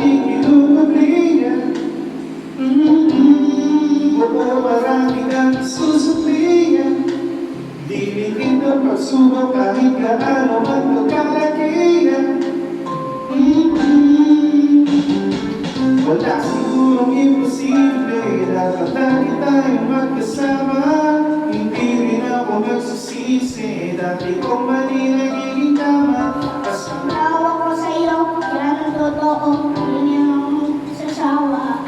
nakikilumabliyan. Oo, marami kang isusupliyan. Dinitin ang pagsubok kahit gaano man magkalakihan. Wala sigurong imposible, dapat lagi tayong magkasama. Hindi rin ako magsisisi, dati kong mali nagiging tama. Ang tawa ko sa'yo, yan ang totoo, hindi naman sasawa.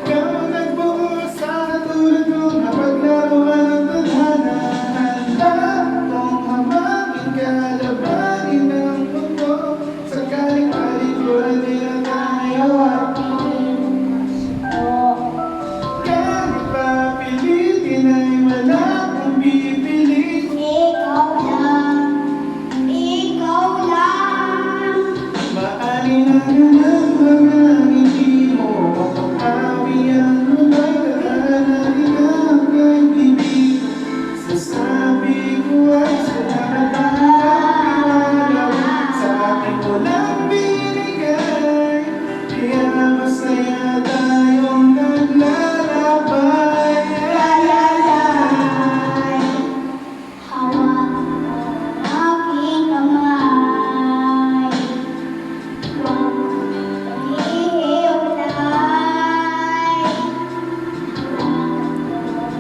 Ikaw nagbuo sa katulad ko na paglaruan ng tadhana. Handa kong hamakin kalabanin ng mundo. Sakaling palikuran nila tayo at kahit papilitin ay wala kong bibilit. ikaw lang. Maalingan ang mga hindi mo mapapawi ang lumay dadaanin ang pag-ibig. Sasabi ko ay salamat ang pagkakalawa sa akin ko lang binigay. Kaya masaya tayong naglalakbay. Hawak mo ang aking kamay. Huwag kang hihiwalay. Hawak mo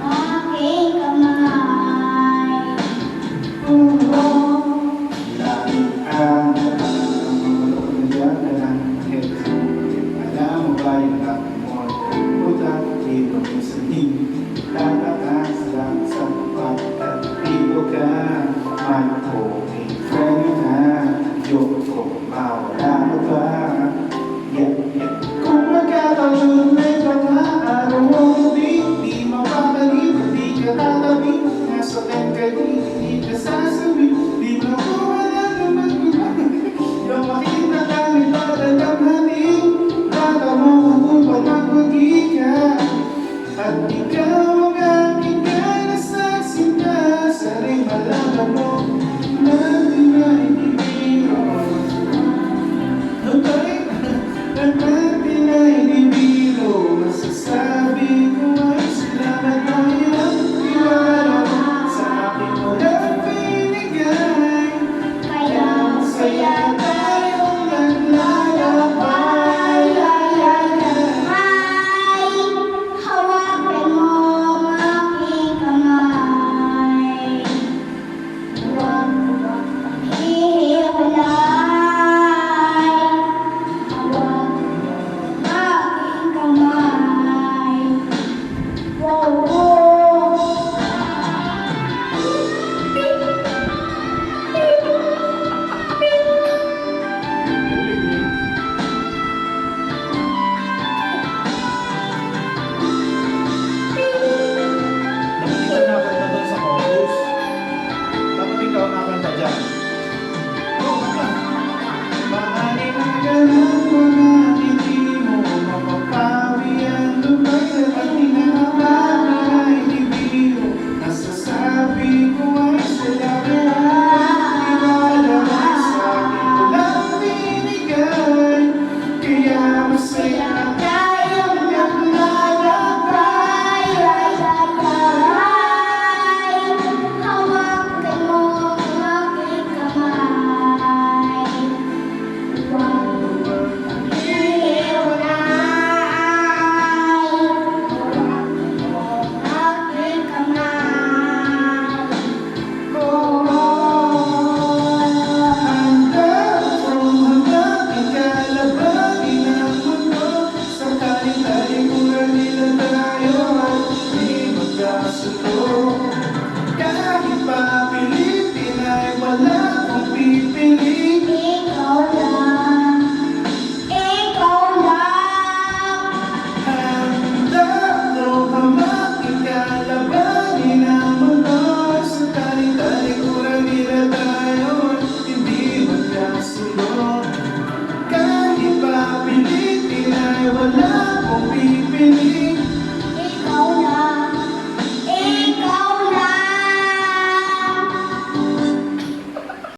ang aking kamay. Lagi ang alam mo ba yung lahat mo? Puta, ito yung sabihin. Tataas lang sa pagkatibo ka. Man ko, friend na. Yung ko, mawala ka ba? Kung magkakaroon may mga araw mo di mapapalib, di ka tatabi. Nasa tent ka di ka sasabi. Di mo ko wala naman gumawa. Yung makita kami talagang hating. Baka mo upang magwagi ka. At ikaw ang aking kanasasinta. Sana'y malaman mo na di na inibiro. Okay? Na di na inibiro. Masasabi ko ay salamat tayo ng tiwala sa akin mo lang binigay. Kaya masaya tayong naglalakbay. Ay, hawakan mo ang aking kamay. Huwag kang hihiwalay. Hawak mo ang aking kamay. Dapat ikaw nakanta doon sa chorus. Dapat ikaw nakanta dyan. Mahalin ang ganun mga hindi mo mapapawi ang lumay at hinahangad ay ibiro. Nasasabi ko ay salamat tiwala sa akin ko lang binigay. Kaya masaya tayong naglalakbay. Hawakan mo ang aking kamay. Huwag kang hihiwalay. Hawak mo ang aking kamay. Handa kong hanggang kalabanin ang mundo. Sakaling talikuran nila tayo at di magkasundo. Kahit papilitin ay wala kong pipili. Ikaw lang. Handa kong hamakin kalabanin ang mundo. Sakaling talikuran nila tayo at hindi magkasundo. Kahit papilitin ay wala kong pipili.